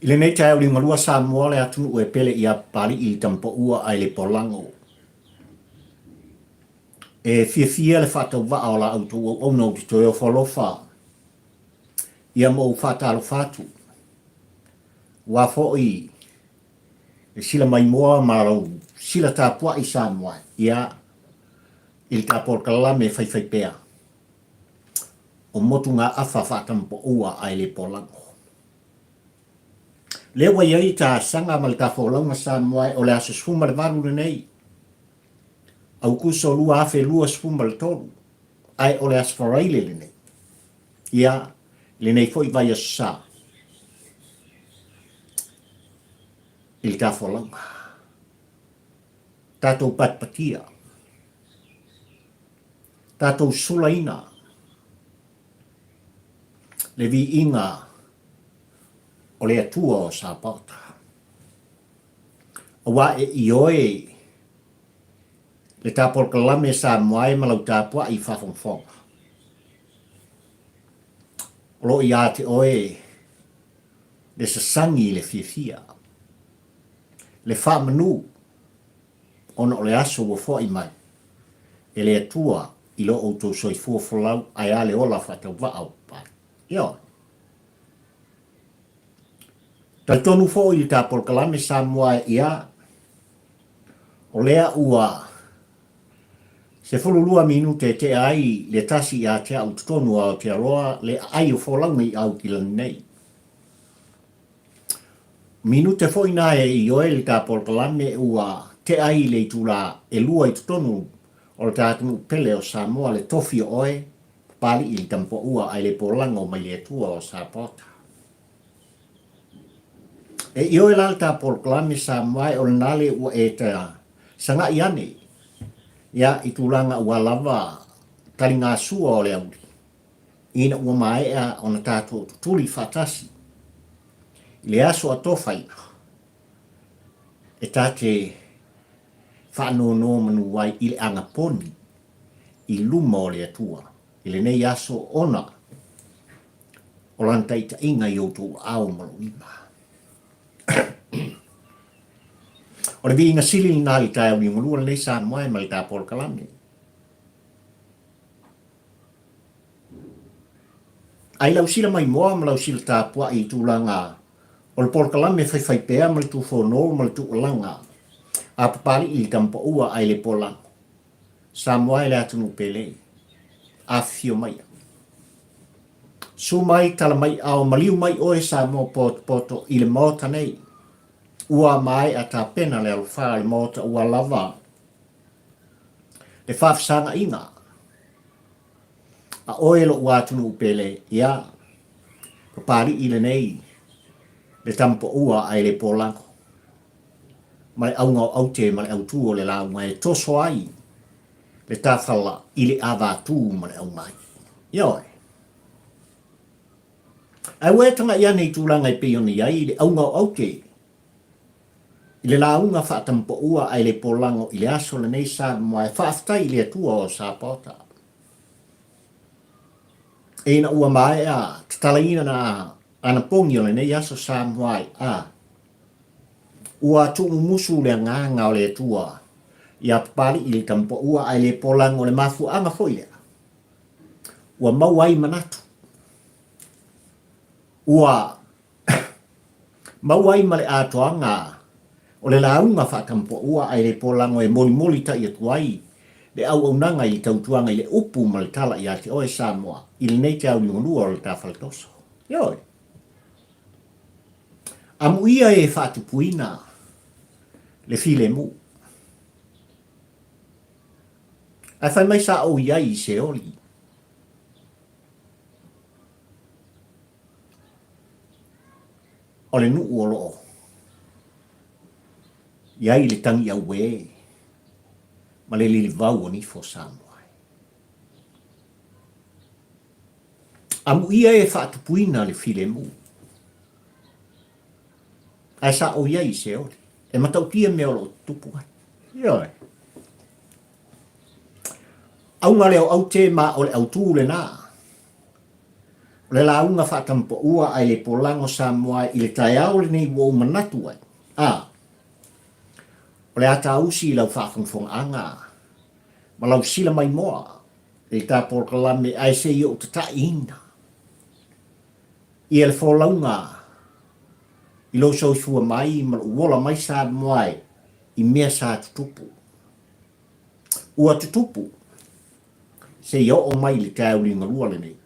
I le nei tai o li malua Samoa le atunu e pele ia pali I tampo ua ai le polango. E fia le whatau waa o la auto o no ki toi o whalofa. Ia mo whatalo whatu. Wa fo I e sila mai moa marau sila tāpua I Samoa. Ia il tāpor kalame whai pea. O motu ngā awha whatampo ua ai le polango. Lewa iai tā sanga mal tā wholaunga Samoa o le aso sfuma le varu nei. Au kuso lua afe lua sfuma le tolu. Ai o le aso wharaile le nei. Ia le nei foi vai aso sa. Il tā wholaunga. Tātou patpatia. Tātou sulaina. Le vi inga o le atua o sa pauta. O wa e ioe le tāpor kalame sa moai malau tāpua I whawhongwhonga. O lo I ate oe le sasangi le fia. Le whamanu ona o le aso wa fo I mai. E le atua I lo auto soi fuafolau ai ale ola whatau wa au pai. Ia. Tai tonu fo I tāpor kalame sa moai ia o lea ua se fululua minute te ai le tasi a te au tonu au te aroa le ai o wholangi au ki nei. Minute fo ina e I oe le tāpor kalame ua te ai le tula e lua I tonu o le tātunu pele o Samoa le tofi oe pali I tampo ua ai le polango mai le tua o Sapota. E I oe lalta porklame Samoa o le nale ua e te sanga iane. Ia I tulanga ua lava tali ngā sua o le auri. Ina ua maea o na tātou tuli fatasi. I le aso a tofaina. E tate whanono manu wai I le angaponi. I luma o le atua. I le nei aso ona. O lantaita inga I outou au malunima. O le vi inga sili ni nali tai au ni ngulua le sa moe ma le tāpor kalame. Ai lau sila mai moa ma lau sila tāpua I tūlanga. O le por kalame whai pēa ma le tū whono ma le tū langa. A papali I tampo ua ai le polango. Sa moe le atunu pele. A fio mai. Su mai tala mai au maliu mai oe sa mo poto I le mota nei. Ua mai a ta pena le alfa le mota ua lava. Le whafsanga inga. A oe lo ua tunu pele ia. Papari I le nei. Le tampo ua ai le polango. Mai au ngau au te mai au tuo le lau mai toso ai. Le tawhala I le awa tū mai au mai. Ioi. Ai wetanga ia nei tūlanga I peoni ai le au ngau au te. I le launga whaatampo ua ai le polango I le aso le nei sa mai whaaftai I le atua o Sapota. Eina ua mai a tatalaina na ana pongi o le nei aso sa mai a. Ua tungu musu le nganga o le atua. Ia papari I le tampo ua ai le polango le mafu anga foilea. Ua mauai manatu. Ua mauai male atoanga. O le launga whakampo ua ai le polango e moli ta I atuai. Le au nanga I tautuanga I le upu ma le tala I ate oe Samoa. I le nei te au ngonua o le tawhaltoso. Ioi. Amuia e Faatupuina le Filemu. Ai whai mai sa o iai I Seoli. O le Nuu o loo. Iai le tangi au we. Ma le lilivau o nifo Samoa. Amuia e Faatupuina le Filemu. Ai sa o iai I Seoli. E matautia me o lo tupu ai. Ioi. Au nga leo au te ma o le au tū le nā. Le launga whatampo ua ai le polango Samoa i le tai au le nei wau manatu ai. O le ata usi i lau whakongfonga anga. Ma lau sila mai moa. Le tāpor kalame ai se i o tata ina. I ele wholaunga. I lo so sua mai ma uola mai Samoa i mea sa tutupu. Ua tutupu. Se i o mai le tai uli ngalua le nei.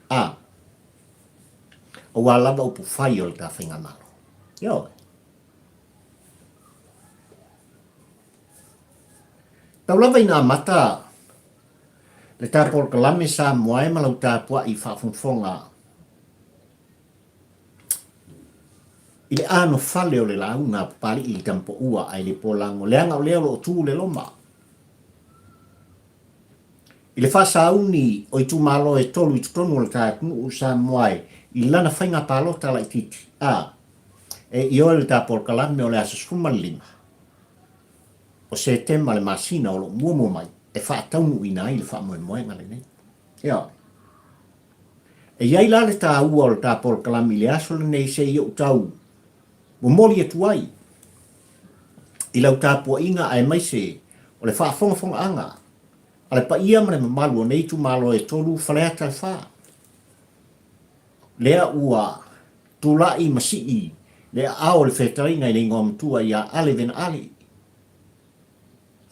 O walawa upu whai o le ta whinga malo. Yo. Tau lawa ina mata. Le tāpor kalame Samoa ma lau tāpua i whawhongfonga. I le ano whale o le launga pari i tampo ua ai le polango. Leanga o leo o tū le loma. I le whasauni o i tū malo e tolu i tutonu o le tāpunu o Samoa i lana whainga palota la i titi. E i o le tāpor kalame o le asasfuma lima. O se tema le masina o lo muomo mai. E whaataunu ina i le whaamoe moenga le nei. Ia. E iai la le tā ua o le tāpor kalame le aso le nei se i o tau. Mo moli e tuai. I lau tāpua inga ai mai se o le whaafonga anga. A le pa ia mane mamalu o nei tu malo e tolu whaleata le whaa. Lea ua tūlai masii lea ao le whetaringa i le ngom tua ia ale vena ale.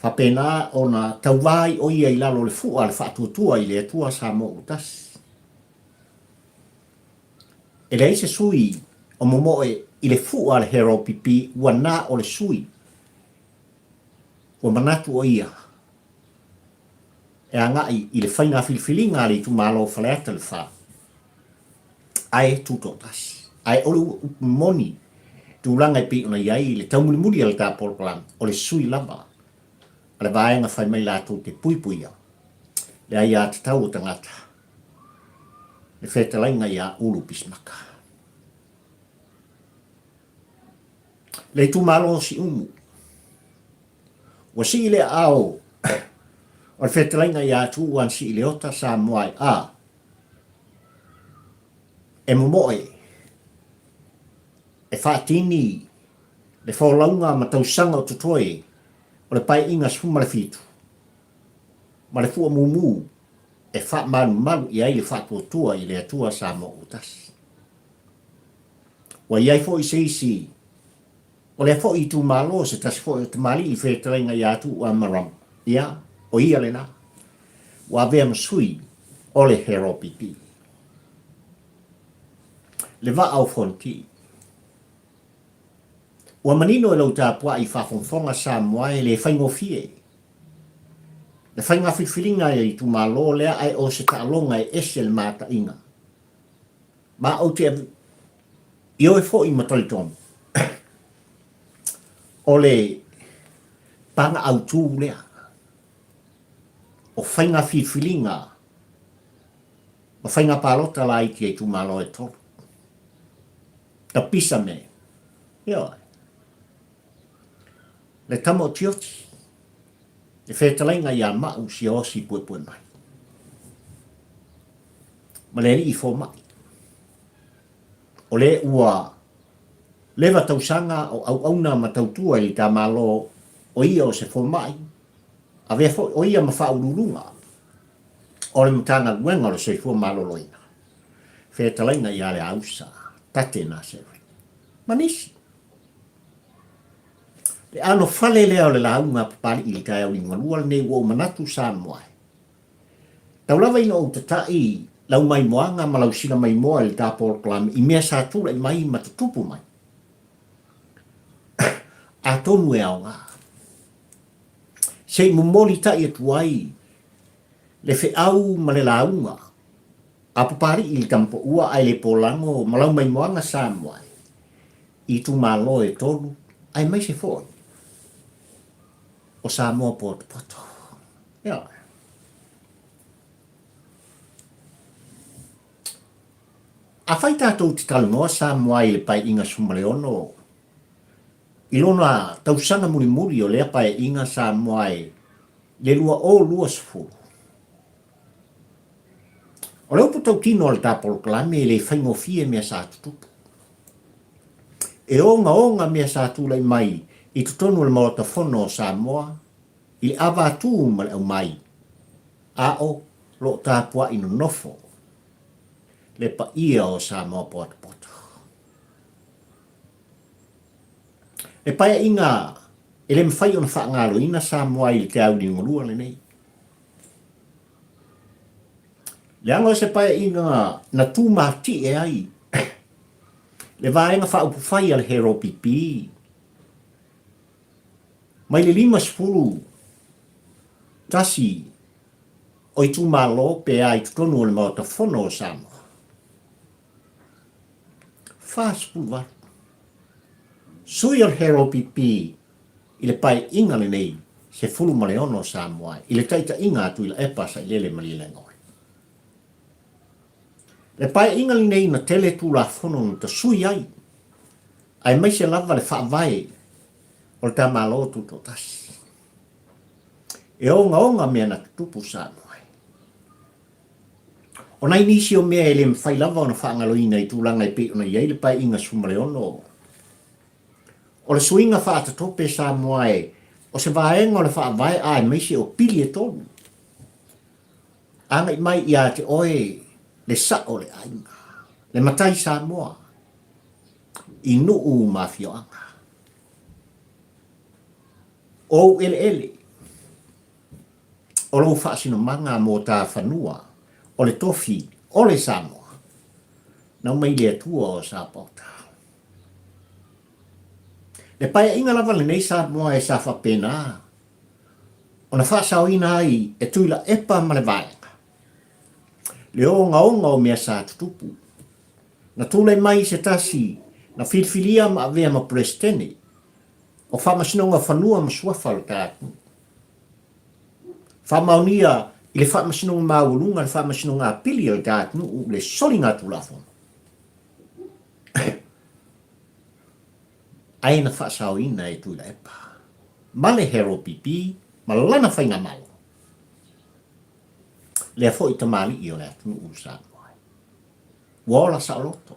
Whapena o na tauwai o ia i lalo le fua le whaatuatua i le atua sa mo utas. E le se sui o momoe i le fua le hero pipi ua na o le sui. Ua manatu o ia. E angai i le whainga filifilinga le tu malo whaleata le whaa. Ai tutotas. Ai olu moni. Tu langa pi ona iai le taumuli muri al tāpor kalam. O le sui lava. Ale vaenga whai mai lātou te puipuia. Le ai a te tau o tangata. Le whetalainga ia ulu pismaka. Le tu malo si umu. Wa si le ao. O le whetalainga ia tu uan si le ota sa moai e momoe, e whaatini, le whaolaunga ma tausanga o tutoe, o le pai inga sfuma le fitu. Ma le fua mumu, e wha malu i ai le whaatuatua i le atua sa mo utas. Wa iai fo i seisi, o le fo i tu malo se tas fo i te mali i whetalainga i atu ua maram. Ia, o ia le na. Wa vea masui, o le hero pipi. Le va au fonti. Ua manino e lau tāpua i whawhongfonga Samoa e le whaingofie. Le whainga whiwhiringa e i tu malo lea ai o se taalonga e ese le mata inga. Ma au te i oe fo i matoliton. O le panga au tū lea. O whainga whiwhiringa. O whainga palota la i ki e tu malo e tolu. Ta pisa me. Ia. Le tamo tioti. Le whetalainga ia mau si osi pue mai. Ma le i fo mai. O le ua lewa tausanga o au auna ma tautua i ta malo o ia o se fo mai. A vea fo o ia ma whaururunga. O le mtanga luenga o se fo malo loina. Whetalainga ia le ausa. Tate na sewe. Manisi. Le ano whale lea o le launga papali i le kai au inga lua nei wo manatu Samoa. Tau lawa ina o tatai lau mai moanga ma lau sina mai moa le tāpor kalam i mea sa tūra i mai matutupu mai. A tonu e ao ngā. Sei mumoli ta i atuai le fe au ma le launga. A papari i tampo ua ai le polango malau mai moanga Samoa. I tu malo e tolu ai mai se foi. O Samoa poto. Ia. A whai tātou te talungoa Samoa i le pai inga sumaleono. I lona tausanga muri o lea pai inga Samoa le lua o lua sefuru. O leo po tau tino al tapol kalame le whaingofie mea sa tutupu. E onga mea sa tūlai mai i tutonu le maota whono sa moa i awa tū ma le au mai. A o lo tāpua ino nofo le pa ia o sa moa pota pota. E paia inga e le mwhai o na whaangalo ina sa moa i le te au ni ngorua le nei. Le anga se paia inga na tū mahti e ai. Le vaenga whaupu whai al hero pipi. Mai le 5 tasi o i tū malo pe ai tutonu o le maota whono o sa moa. Whaspulu watu. Sui al hero pipi i le pai inga le nei se fulu maleono sa moa. I le taita inga atu i la epa sa i lele mali le ngoi. Le pai inga le nei na tele tū la whono ta sui ai. Ai mai se lava le whaavai o le ta malo tu to tasi. E onga mea na tupu sa moa. O nai nisi o mea ele mwhai lava o na whaangaloina i tūlanga i pe o na iei le pai inga sumaleono. O le suinga whaatatope sa moa o se vaenga o le whaavai ai mai se o pili e tonu. Anga i mai ia te oe le sa o le ainga. Le matai sa moa. I nuu mafioanga. O ele. O lo whaasino manga mo tā whanua. O le tofi. O le Samoa. Nau mai le atua o sa pota. Le paia inga lava le nei sa moa e sa whapena. O na whaasao ina ai e tuila epa ma le vaenga. Le onga o mea sa tutupu. Na tūlei mai se tasi na filfilia ma avea ma prestene. O whamasinonga whanua ma suafa le tātu. Whamaunia i le whamasinonga maulunga le whamasinonga apili le tātu le soli ngā tūlafon. Aina whaasao ina e tuila epa. Male hero pipi, malana whainga malo. Lea fo i tamali i o lea tunu urusa moai. Wala sa loto.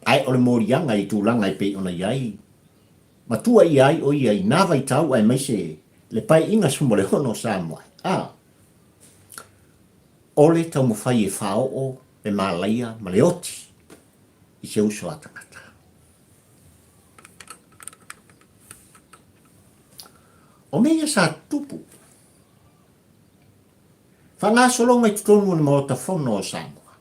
Ai ole morianga i tūlanga i pe ona iai. Matua i ai o iai nawa i tau ai mai se le pai inga sumole hono sa moai. Ole tau mo whai e whao o le malaia ma le oti i se uso atangata. O mea sa tupu. Whanga solonga i tutonu ni maota whono o Samoa.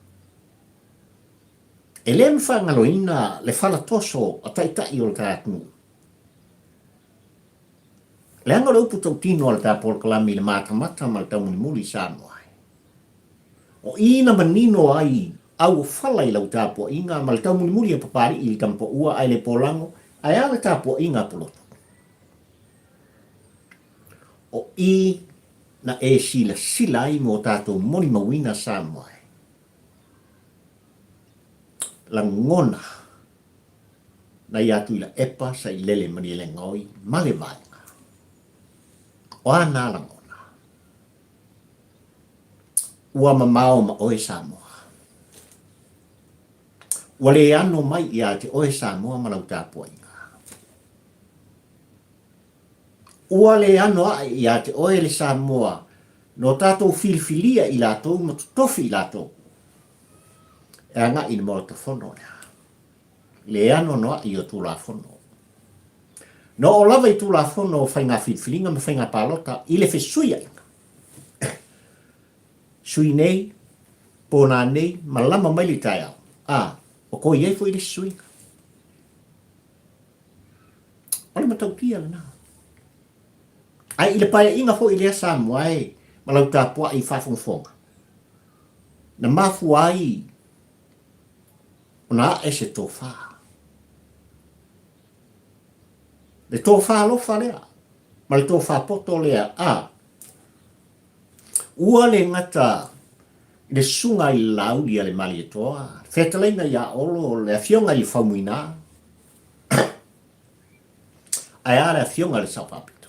E le mwhangaloina le whala toso a taitai o le tātunu. Le anga raupu tau tino al tāpol kalami le mātamata ma le taumuni muli Samoa. O ina manino ai au whala i lau tāpua inga ma le taumuni muli a papari i le kampo ua ai le polango ai ale tāpua inga poloto. O i na e sila ai mo tātou moni mawina Samoa. La ngona na iatu ila epa sa i lele mani le ngoi male vaenga. O ana la ngona. Ua mamao ma oe Samoa. Ua le ano mai ia te oe Samoa ma lau tāpua inga. Ua le ano ai ia te oe le Samoa no tātou filfilia i lātou ma tutofi i lātou. E anga i mo te whono rea. Le ano noa i o tūla whono. No o lava i tūla whono o whainga whitwhiringa ma whainga pālota i le whesuia inga. Sui nei, pōna nei, ma lama mai li tai au. O ko iei fo i le suinga. Ole ma tau pia le nā. Ai i le paia inga fo i le Samoa ma lau tāpua i whawhongwhonga. Na mafu ai ona e se tofa. Le tofa lofa lea. Ma le tofa poto lea. Ua le ngata le sunga i lauli ale mali e toa. Whetalaina ia olo le afionga i whamuina. Ai ara afionga le sapapito.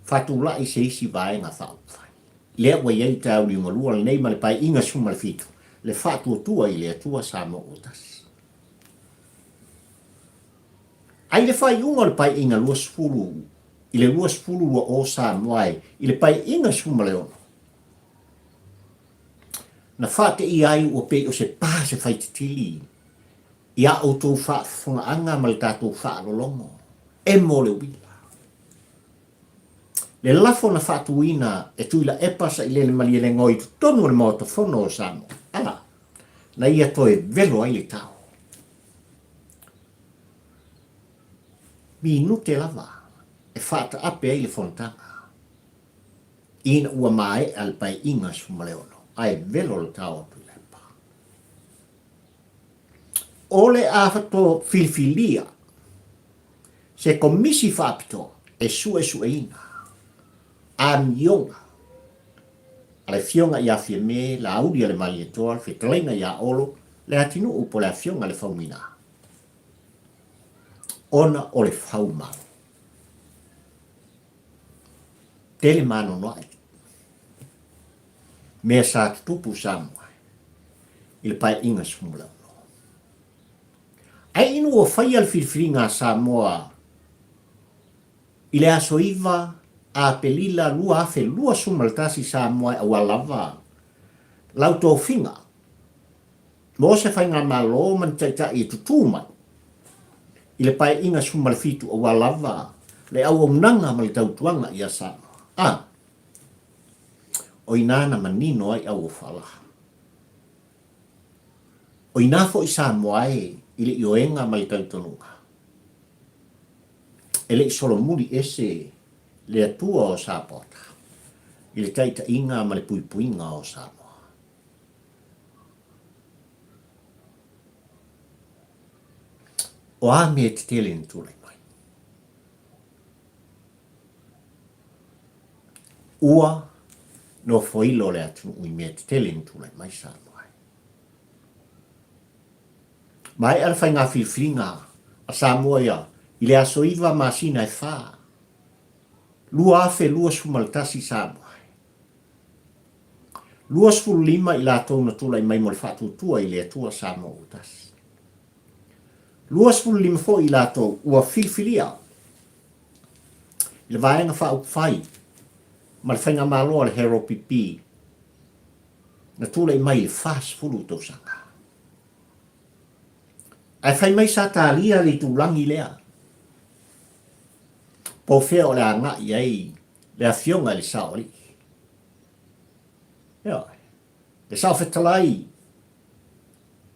Whatula I se isi vaenga whaupwhai. Lea wa iei tau li ungalua le nei ma le pai inga suma le fitu. Le whatuatua I le atua sa mo o tasi. Ai le whai unga le pai inga lua spulu. I le lua spulu lua o sa moai. I le pai inga suma le ono. Na whate I ai o pe o se pā se whaititili. Ia o tō whafunga anga ma le tātou whaalolongo. E mo le wila. Le lafo na Faatupuina e tuila e pasa I le malia le ngoi tonu le mota fono o samo. Ala, na ia toe velo ai le tau. Mi nute lava, e whata ape ai le fontanga. Ina ua mai al pai inga sumaleono. Ai velo le tau atu lepa. Ole a fato filfilia, se komisi whapito e sue ina. Amionga. Ale fionga ia fie me, la audia le mali e toa, fe talenga ia olo, le atinu upo le fionga le faumina. Ona o le faumau. Tele mano noai. Mea sa tupu samua. Il pai inga smula. Ai inu o fai al filfiringa Samoa. Ile aso iva, a pelila lua afe lua sumaltasi Samoa a walava. Lau tō finga. Mo se fai ngā malo man taita I tutuma. Ile pai inga sumalfitu a walava. Le au omnanga ma le tautuanga I a Samoa. O inana manino ai au o fala. O inafo I Samoa ile ioenga ma le tautonunga. Ele I solomuri ese le atua o Sapota. Ile taita inga ma le puipuinga o Samoa. O a me te tele ni tule mai. Ua no foilo le atu ui me te tele ni tule mai Samoa. Mai ala fai ngā whiwhinga a Samoa ia, I le aso iwa masina e whā. Lua afe lua sumaltasi Samoa. Lua sfulu lima I la tōna tula I mai mo le whatutua I le atua Samoa utasi. Lua sfulu lima fo I la tō ua whiwhilia. I le vaenga wha upwhai. Ma le whainga maloa le hero pipi. Na tula I mai le wha sfulu tōsanga. Ai whai mai sa tālia li tūlangi lea. Po whea o le anga I ai, le a fionga le saori. Ia, le sao whetalai,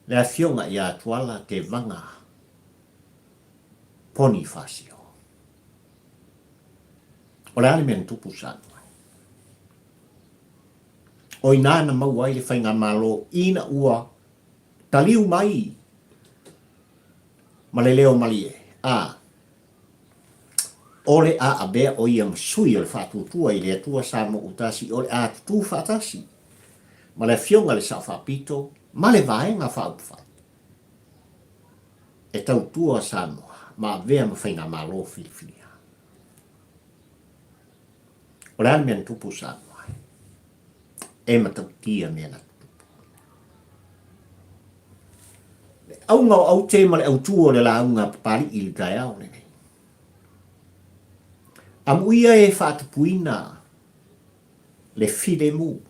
le a fionga I a tuala te vanga. Poni fasio. O le ale mena tupu sanu. O inana mau ai le whainga malo, ina ua, taliu mai, ma le leo malie. Ole a abea o ia msui o le whatutua I le atua Samoa utasi, ole a tutu whatasi. Ma le fionga le sao whapito, ma le vaenga whaupwhai. E tautua Samoa, ma avea ma whainga malo whiwhinia. Ole ale mea tupu Samoa. E matautia mea na tupu. Au ngau au te ma le au tua le la aunga pari I le tai au le nei. Amuia e Faatupuina le Filemu.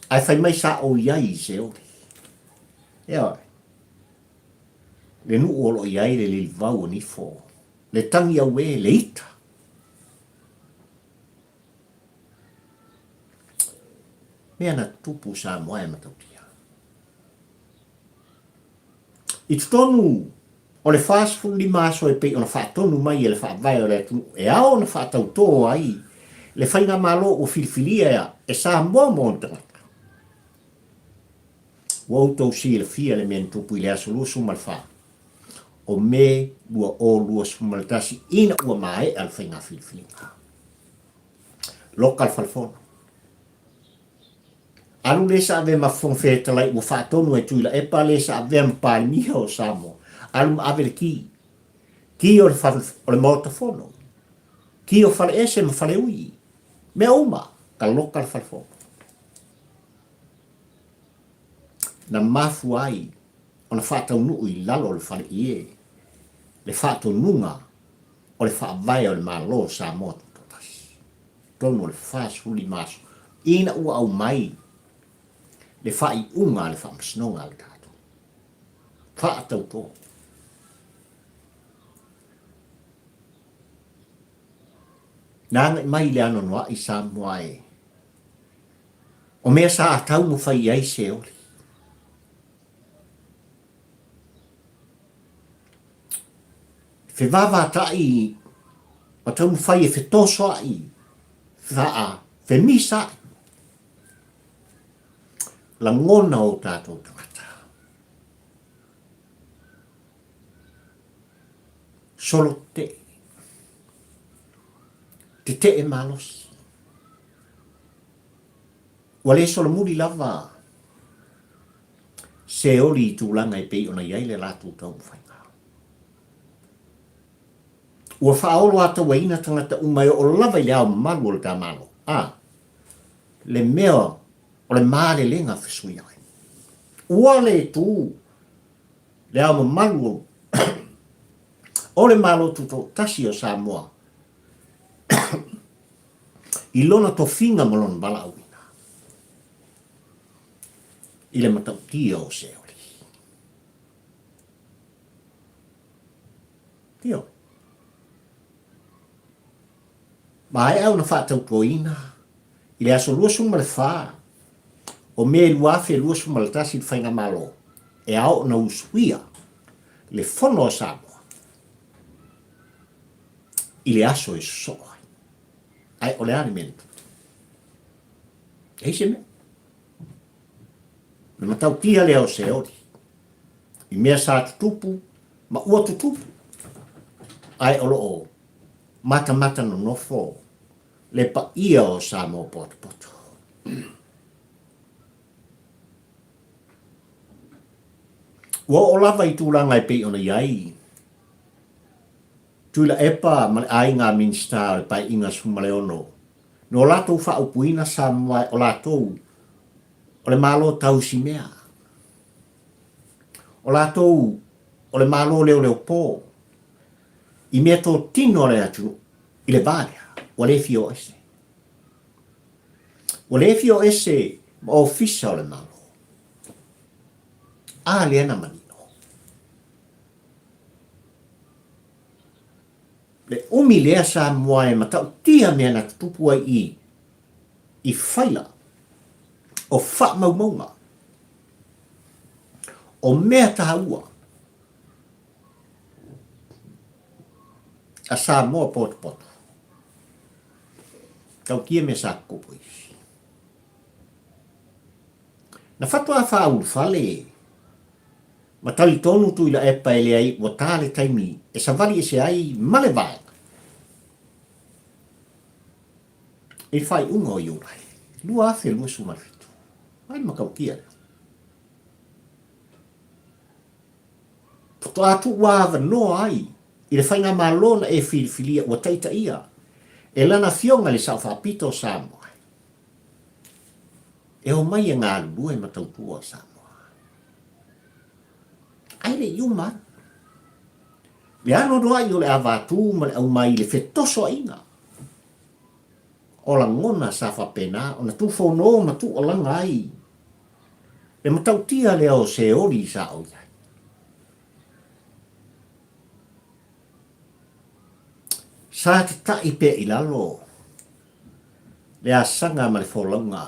Ai whai mai sa o iai Seoli. Ea, le nuu olo iai le lilivau o nifo. Le tangi au e le ita. Mea na tupu sa moa e matautia. I tutonu o le whaasfu li maso e pei o na whaatonu mai e le whaavai o le atu. E ao na whaatautoa ai. Le whainga malo o filfilia ea e sa moa montanga. Wautou si le fia le mea tupu I le aso lua sumalwha. O me lua o lua sumaltasi ina ua mai al whainga filfilia. Lokal falfono. Alu le sa ave ma fonfeta lai ua whaatonu e tuila e pa le sa ave ma pāniha o Samoa. Alum avere ki o le mota fono. Ki o whare ese ma whare ui. Mea uma, ka loka le whare fō. Na mafu ai, o na whātau nuu I lalo le whare ie. Le whātau nunga, o le whaavai o le malo sa motu totasi. Tono le whāsuli maso. Ina ua au mai, le whai unga le whaamasnonga le tātou. Whātau tō. Nanga mai le ano noa I sa moae. O mea sa atau mo whai ai Seoli. Fe vava tai, o tau mo whai e fe toso ai. Faa, fe misa ai. La ngona o tātou tangata. Solo te. Te e malos. Wale solo muri lava. Seoli tūlanga I pei ona iai le lātou tau mwhainga. Ua whaolo ata waina tangata umai o lava I leo malu o le tā malo. Le mea o le maare lenga whisui ai. Ua le tū. Leo malu o le malo tuto tasi o Samoa. I lona tofinga malon bala awina. I le matau tia o Seoli. Tio. Mai au na whātau poina. I le aso lua suma le whā. O mea luafe lua suma le tasi le whainga malo. E au na usuia. Le whono o Samoa. I le aso e soa. Ai o le ane mena. Eise mea. Na matau tia leo Seoli. I mea sa tutupu, ma ua tutupu. Ai o loo. Mata no nofo. Le pa ia o Samoa poto. Ua o lava I tūlanga I pei ona iai. Tuila epa ma le ai ngā minsta le pai inga suma le ono. No latou Faatupuina Samoa o latou o le malo tau si mea. O latou o le malo leo pō. I mea tō tino le atu I le vālea. O le fio ese. O le fio ese ma ofisa o le malo. Le ana manino. Le umi lea Samoa e matau tia mea na tupu ai I whaila o wha maumaunga o mea tahaua a Samoa poto. Tau kia me sa kupu isi. Na whatua whaulu whale ma tali tonu tu ila epa ele ai wa tāle taimi e savali ese ai male vai. E whai unga o iurai. Lua afe lua sumafitu. Ai makau kia. Puto atu wawa no ai. I le whainga malona e filifilia wa taita ia. E lana fionga le sau whapito Samoa. E o mai ngā lua e matautua Samoa. Ai le iuma. Le ano doa I o le avatu ma le au mai le fetoso inga. O la ngona sa whapena, o na tu whono ma tu o langa ai. Le matautia le o Seoli sa au iai. Sa te tai pe I lalo. Le asanga ma le wholanga.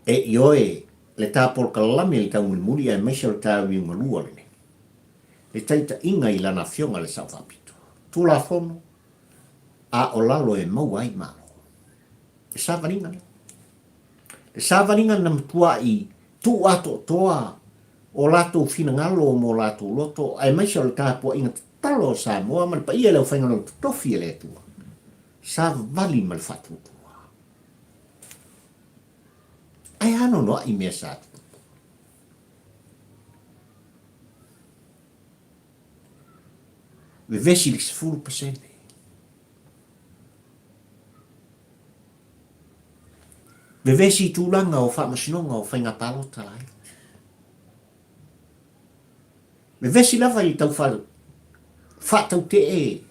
E ioe le tāpol kalame le tau muri ai maisa le tāwi ungalua le ne. Le taita inga I lana fionga le sau whapito. Tu la whono. A o lalo e mau ai malo. E sāwaringa. E sāwaringa na mtua I tu ato toa o lato fina ngalo mo lato loto. Ai maisa le tāpua inga talo Samoa man pa ia leo whainga no tofi e le tua. Sāwali mal whatutua. Ai ano noa I mea sātu. We vesi lis 4%. Vevesi tūlanga o whamasinonga o whainga palota lai. Vevesi lava i tau whatau te e.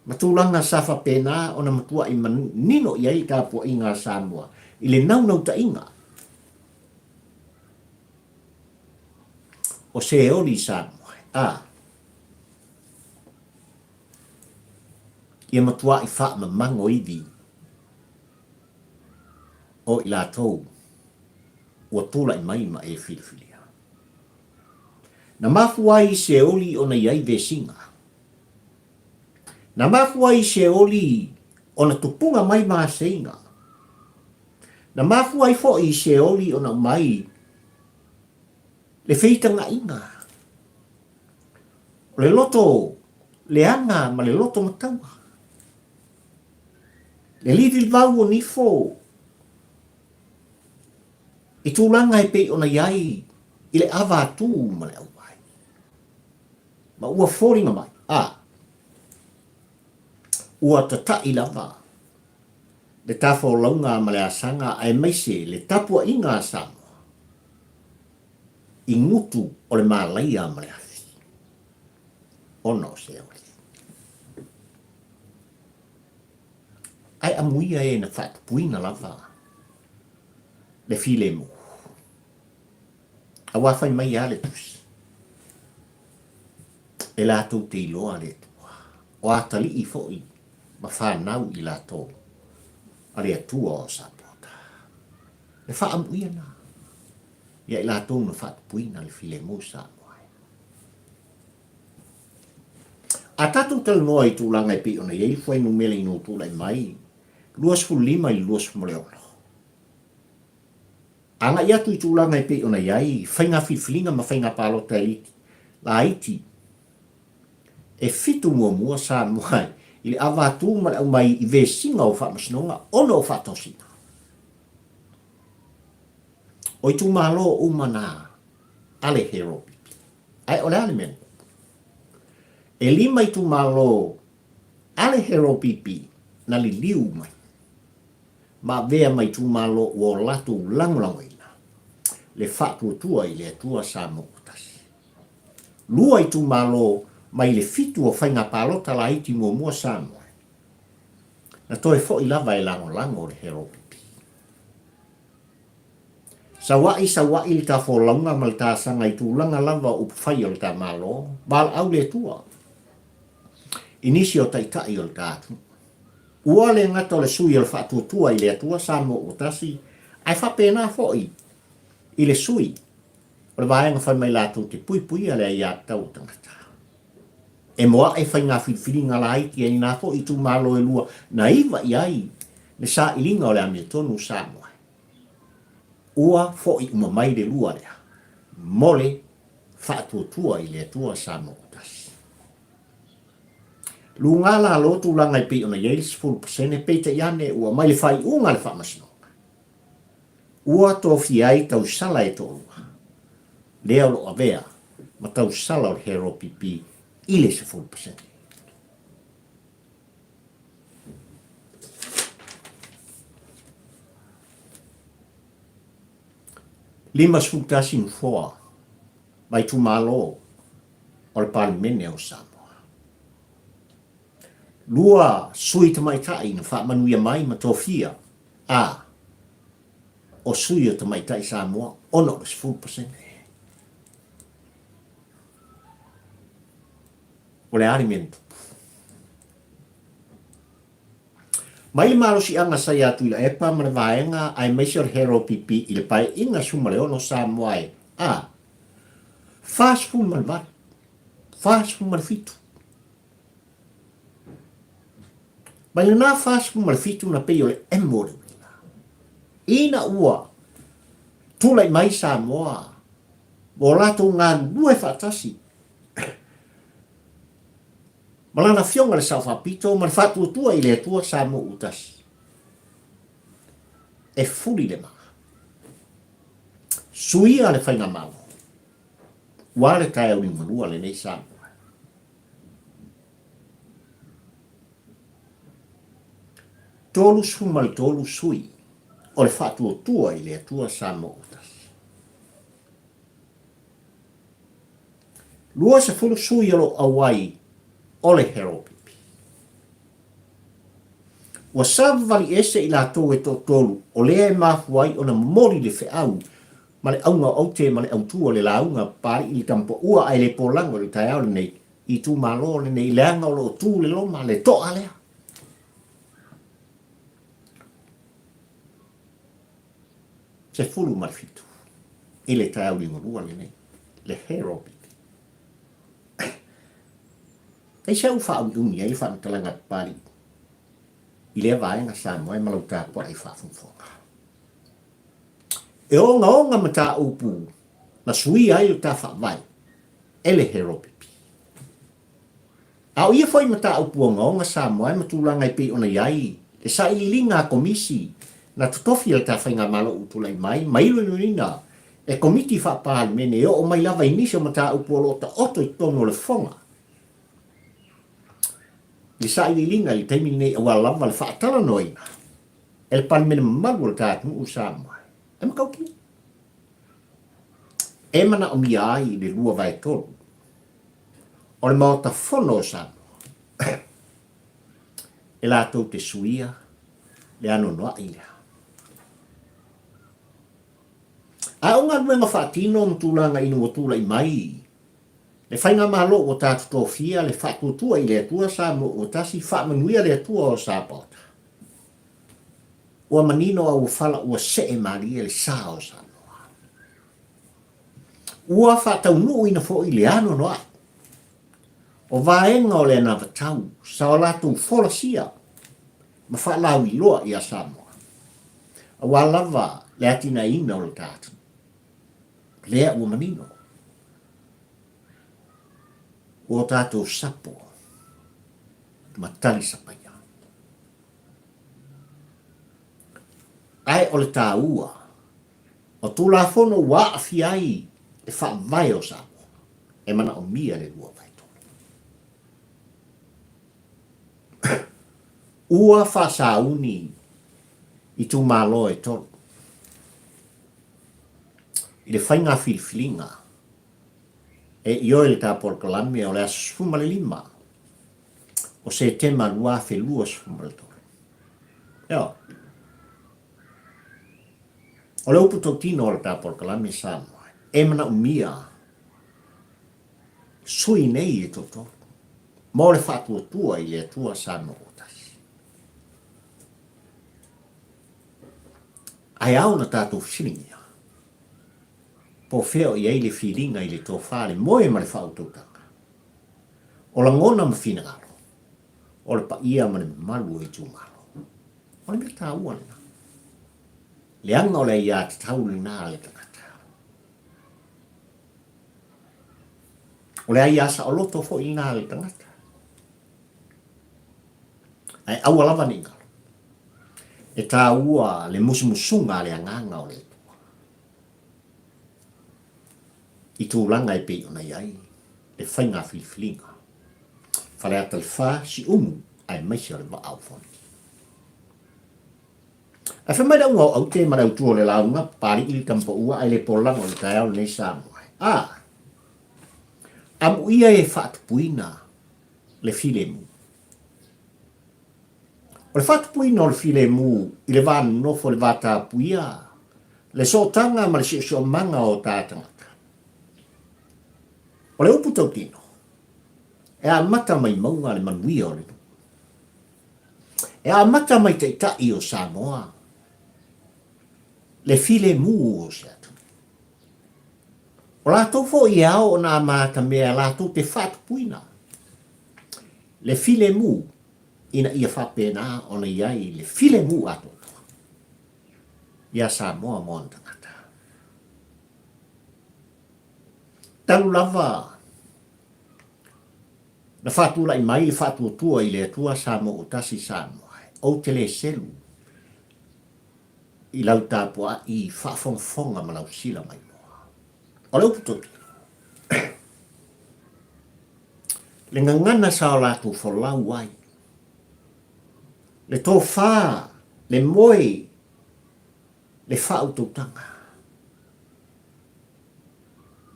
Matulanga sa whapena o na matua i manino i ai tāpua i ngā Samoa. I le nau ta inga. O Seoli Samoa. Ia matua i wha mamango iwi. O i la tau. Ua tula i mai ma e whiliwhilia. Na mafua i Seoli o na iai vesinga. Na mafua i Seoli o na tupunga mai maa seinga. Na mafua i fo i Seoli o na mai le feitanga inga. O le loto le anga ma le loto mataua. Le lilivau o nifo. I tūlanga e pei o na iai i le awa atu ma le auai. Ma ua fōringa mai. Ua tata i lava. Le tafo launga ma le asanga ai maise le tapua inga Samoa. I ngutu o le malaia ma le afi. Ono Seoli. Ai Amuia e na Faatupuina lava. Le Filemu. A wawhai mai ale tusi. E lātou te iloa le tua. O atali i foi. Ma whanau i lātou. Are atua o sapota. Le wha Amuia na. Ia i lātou na Faatupuina le Filemu Samoa. A tātou tau noa i tūlanga i pi ona iei fwai numele i no tūlai mai. Luas fulima i luas moleono. Anga ia tu i tūlanga i pi ona iei. Whainga whiwhilinga ma whainga palota iti. La iti. E fitu mua Samoa. I le awa atu ma le au mai i vesinga o whamasinonga. Ono o whatosina. O i tu malo umana ale hero pipi. Ai ole ale mena. E lima i tu malo ale hero pipi na li liu mai. Ma vea mai tu malo o latu langulangoina. Le whatu tua i le atua Samoa utasi. Lua i tu malo mai le fitu o whainga palota la iti mua Samoa. Na toi fo i lava e lango le hero pipi. Sawai li ta fo launga mal ta sanga i tūlanga lava upwhai o le ta malo. Bal au le tua. Inisi o taitai o le tātu. Ua le ngata o le sui o le whatuatua i le atua Samoa utasi. Ai whapena fo i le sui. O le vaenga whai mai lātou te pui a le ia tau tangata. E moa e whai ngā whiwhiringa la iti e nā fo i tū malo e lua. Na iwa i ai. Le sa ilinga o le amia tonu Samoa. Ua fo i umamai le lua lea. Mole whaatuatua i le atua Samoa utasi. Lunga la lotu langa i pi ona yelis 4% peita iane ua mai le whai unga le whamasinonga. Ua tofi ai tau sala e tōrua. Lea lo avea ma tau sala o hero pipi i le 4%. Lima sfutasi nfoa mai tu malo o le palimene o Samoa. Lua sui tamaitai na whaamanuia mai ma tofia o sui o tamaitai Samoa ono le 4%. O le alimento. Mai le malo si anga sai atu i la epa ma le vaenga ai maise o le hero pipi i le pai inga suma le ono Samoa e fast food ma le vari. Fast food ma le fitu. Mai le nā fast food ma le fitu na pei o le emore. Ina ua tulai mai Samoa. Mo lato ngā nue whatasi. Malana fionga le sawhapito, ma le whatuatua i le atua Samoa utasi. E furi le maa. Suia le whainga malo. Wale kai au ni manua le nei Samoa. Tolu suma le tolu sui. o le whātua i le atua sa mo o tasi. Lua se fulu sui alo awai o le hero pipi. Wa savali ese i la tō e tō tōlu o lea e mafuai o na mori le whiau ma le aunga o te ma le autua le launga pari i tampo ua ai le polango le tai au le nei i tū malo le nei leanga o lo tū le loma le toa lea. Se fulu ma le fitu i le tai au li ngorua le nei le hero pipi. Kei seu whau ungi ai whanu talanga pari i le vaenga sa moe malau tāpua ai whafunfonga. E onga ma tā upu na sui ai o tā whawai e le hero pipi. Au ia foi ma tā upu onga sa moe ma tūlanga i pe ona iai e sa ili linga komisi na tutofi al tā whainga malo utulai mai mailu nuna e komiti whapahali mene o mai lava inisio ma tā upu o lota oto i tono le fonga. Li sa ili linga li taimi nei awa lava le whaatala noina. E le pani mene malu le tātu usa mai. E makauki. E mana o mia ai le lua vai tolu. O le maota fono sa moa. E lātou te suia le ano noa i lea. A o ngā luenga whaatino mtulanga inu o tula i mai. Le whainga malo o tātu tōwhia le whatutua i le atua sa mo o tasi whamanuia le atua o sa pota. Ua manino au whala ua se e maria le sa o sa noa. Ua whatau nuu ina fo i le ano noa. O vaenga o le ana vatau sa o lātou whola sia. Ma whalau i loa i a Samoa. A walawa le atina ina o le tātu. Lea ua manino. O tātou sapo, matali sapaya. Ai o le tā ua, o tū la fono wā awhi ai e wha vai o sapo, e mana o mia le lua vai tō. Ua wha sauni i tū malo e tōru. I le whainga whilwhilinga, e io le tāpol kalame o le asufuma le lima. O se te manua whelua asufuma le tōru. Eo. O le upu tōtino o le tāpol kalame Samoa. E mana umia. Sui nei e tōtoro. Mo le whatua tua i le atua Samoa o tasi. Ai au na tātou whiringia. Po feo i ei le whiringa i le tō whare moe ma le whautautanga. O la ngona ma whina ngaro. O le pa ia ma le malu e tū ngaro. O le mea tā ua lena. Le anga o le ia te tau le nā le tangata. O le ia sa o loto fo i nā le tangata. Ai aua lava ni ngaro. E tā ua le musumusunga le anganga o le i tūlanga e pei ona iai, le whainga whilwhilinga. Whare ata le wha si umu ai maisi o le wa au whoni. A whamai rau ngau au te marau tua le launga, pari ili tampa ua ai le polanga o le tai au nei Samoa. Amuia e Faatupuina le Filemu. O le Faatupuina o le Filemu i le vānu nofo le vātāpuia, le sotanga ma le sio manga o tātanga. O le upu tautino, e a mata mai maunga le manuia o le nu. E a mata mai te itai o Samoa, le Filemu o se atu. O lātou fo i ao o nā mata mea lātou te Faatupuina. Le Filemu, ina ia whapena o na iai le Filemu ato. Ia Samoa moantanga. Talu lava na whātula i mai i whātua i le atua Samoa o tasi Samoa. O te le selu i lau tāpua i whaafonga ma lau sila mai moa. O leu putoki. Le ngangana sa o lātu wholau ai. Le tō whā, le moe le whaututanga.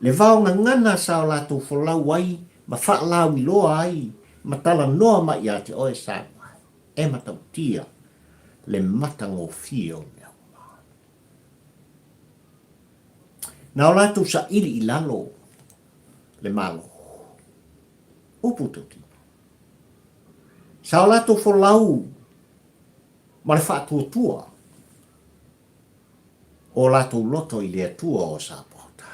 Le vao ngana sao lātou whalau ai, ma whaalau I loa ai, ma tala noa mai ia te oe sāma. E matau tia, le matango fia o mea. Nā o lātou sa iri I lalo, le malo. Upu tuti. Sa o lātou whalau, ma le whaatua, o lātou loto I le atua o sāpota.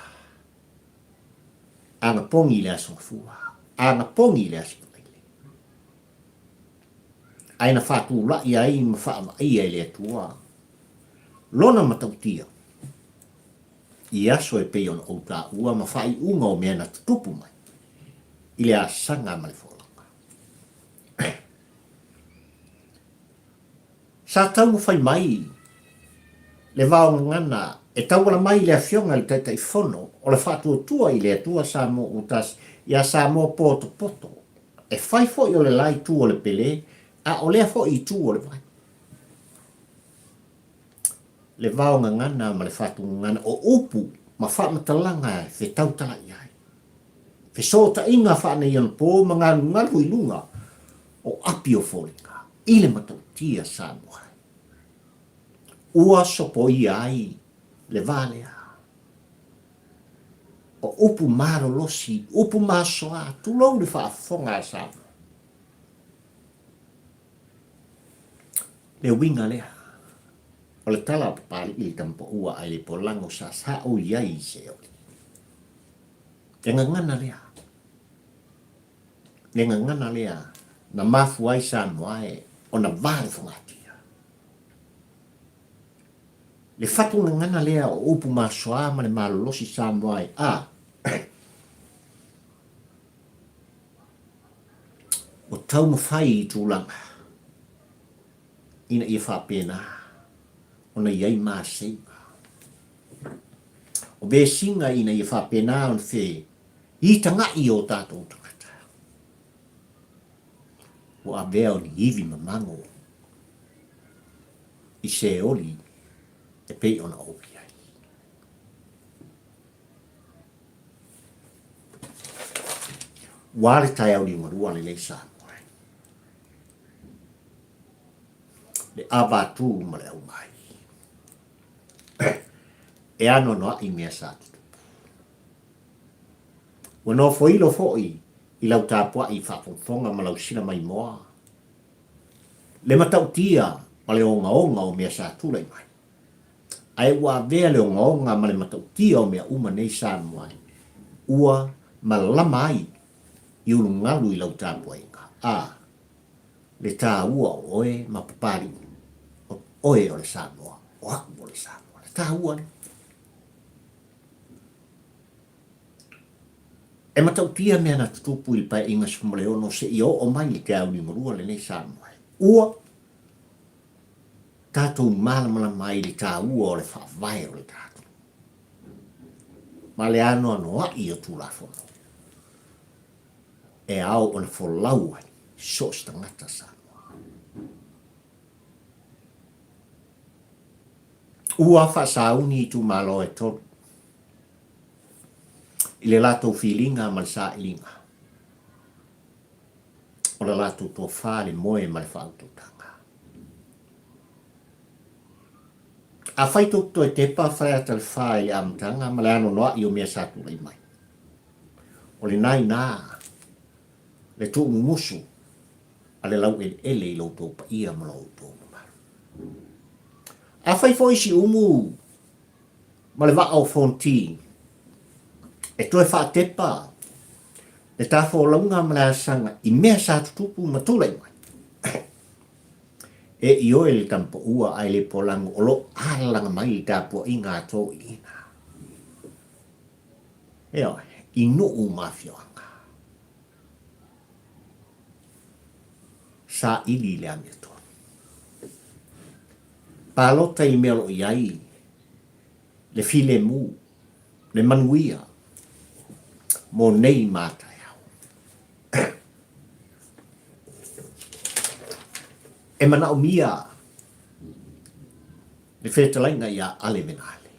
Anga pongi le asofua, anga pongi le asofua. Aina whātu la I ai ma whaama I ai le atua. Lona matautia. I aso e pei ona o tā ua ma whai unga o mea na tutupu mai. I le asanga ma le wholanga. Sa tau mo whai mai, le vao ngana, e tauala mai le awhionga le taitai whono, o le whātua tua I le atua sa mo utas, ia sa mo poto poto. E whai fo I o le lai tu o le pele, a o lea fo I tu o le vai. Le vao ngana ma le whātu ngana o upu, ma whaamatalanga e tautala I ai. Fe sota inga whaana I po mga ngalu I lunga, o api o whoringa, I le matautia sa moa. Ua sopo I ai, le valea. O upu maro losi, upu masoa, tulou le whaafonga sa. Le winga lea. O le tala papali I tampo ua ai le polango sa sa o iai Seoli. E ngangana lea. Le ngangana lea, na mafu ai sa moae, o na vare whangatia. Le fatu ngangana lea o upu masoa ma le malolosi sa moae, o tau mawhai I tūlanga. Ina ia whapena, o na iai māseinga. O be singa ina ia whapena on whē, I tanga I o tātou tangata. O a bea o ni iwi mamango, I Seoli, e pei ona opi ai. Wale tai au ni marua le leisa. Le abatu ma le au mai. E ano noa I mea sātu. Wano foilo foi I lau tāpua I whafonga ma lau sina mai moa. Le matautia ma le onga o mea sātu lai mai. Ai ua vea le onga ma le matautia o mea uma nei sā mai. Ua ma lama ai I ulu ngalu I lau tāpua inga. Le tā ua o oe ma papari. Oe o le Samoa, o haku o le Samoa, le tāhua ne. E matautia mea na tutupu I pai inga sumole ono se I o mai li te au ni marua le nei Samoa. Ua, tātou malamala mai li tā ua o le whaavai o le tātou. Ma le ano anoa I o tūlafono. E au o le wholau ai, so stangata sa. Ua whasauni I tu malo e tolu. I le lato filinga ma le sa ilinga. O le lato tō whale moe ma le whaututanga. A whaito to e tepa whaiata le whae amtanga ma le ano noa I o mea satu lei mai. O le nai nā, le tō musu, a le lau ele I lau tō pa ia ma lau tō maru. A whai fo isi umu, ma le wa au fonti, e toi wha tepa, le tā fo launga ma le asanga, I mea sa tutupu matulai mai. E I oe le tampo ua ai le polango, o lo alanga mai I tāpua I ngā tō I ina. E oe, I nuu mafioanga. Sa ili le amia tō. Palota I melo iai, le Filemu, le Amuia, mo nei mata iau. E mana Amuia, le whetalainga ia ale venale.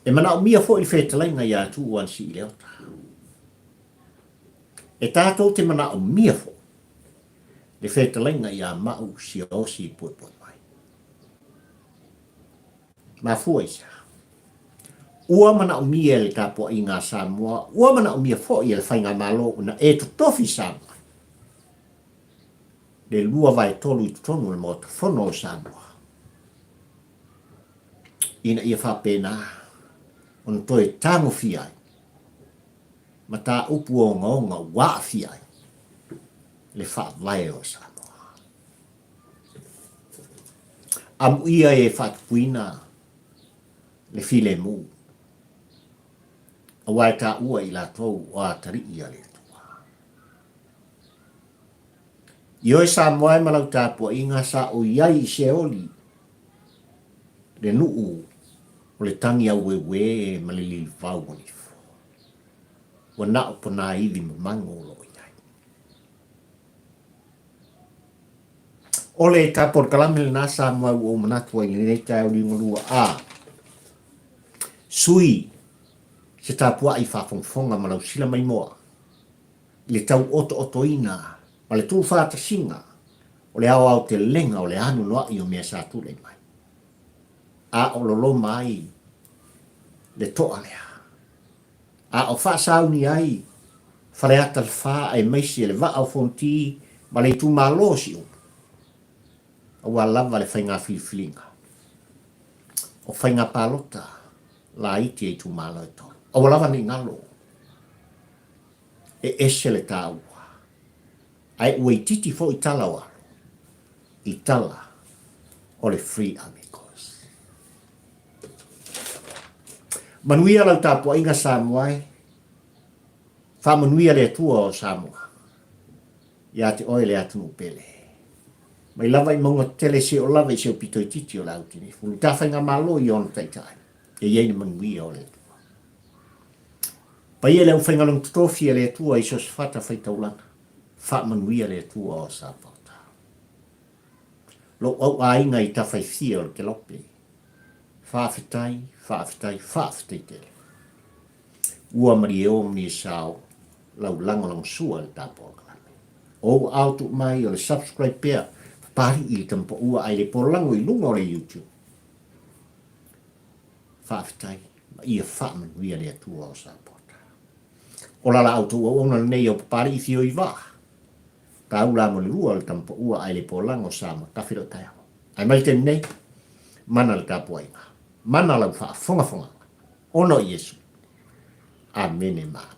E mana o mia fo i whetalainga ia tu uan si i leota. E tātou te mana o mia fo, le whetalainga ia mau si o si pui mai. Ma fua isa. Ua mana o mia le tāpua i ngā Samoa, ua mana o mia fo i le whainga malo una e tu tofi Samoa. Le lua vai tolu i tonu le mota whono Samoa. Ina ia whapena, on toi tango fiai. Ma tā upu o ngaonga waa fiai. Le wha vai o Samoa. Amuia e Faatupuina le Filemu. Awai tā ua i la tau o a tari ia le tua. Ioi Samoa e malau tāpua inga sa o iai i Seoli le Nuu o le tangi au wewe ma le lilivau o nifo. Wa na o pona iwi mamango lo iai. Ole tāpua kalame le nā Samoa o manatua i le tai o lingolua a. Sui se tāpua i whawhongwhonga malau sila mai moa. Le tau oto ina, ma le tū whāta singa, o le au te lenga o le anu noa i o mea sātu le mai. A o lolo mai, le toa lea. A o whaasauni ai, whareata le wha e meisi le wa au fonti, ma le tū malo si o. Awa lava le whainga whiwhilinga. O whainga palota, la iti e tū malo e tō. Awa lava ni ngalo. E ese le tāua. Ai ue titi fo i tala waro. I tala o le free amigos. Manuia lau tāpua inga Samoa e. Wha manuia le tua o Samoa. Ia te oe le atunu pele. Mai lava i maunga tele se o lava i se o pito i titi o lau tini. Fulu tāwhainga malo i ono taitai. E iei na manuia o le tua. Pai e leo whaingalong tutofi e le tua i sos whata whaitaulana. Wha manuia le tua o Sapota. Lo au ainga i tawhai fia o ke lope. Whaafetai tele. Ua mari e omni e sao, lau langolong sua le tāpua kalame. O autu mai o le subscribe pia, pari i le tampa ua ai le polango i lunga o le YouTube. Whaafetai, ma ia wha manuia le tua o Sapota. O lala autu o ona nei o pari i fio i wā. Ka ula mo le rua le tampa ua ai le polango sama tawhiro tai ao. Ai mai ten nei, mana le tāpua inga. Mana lau wha fonga. Ono Yesu. Amen e maa.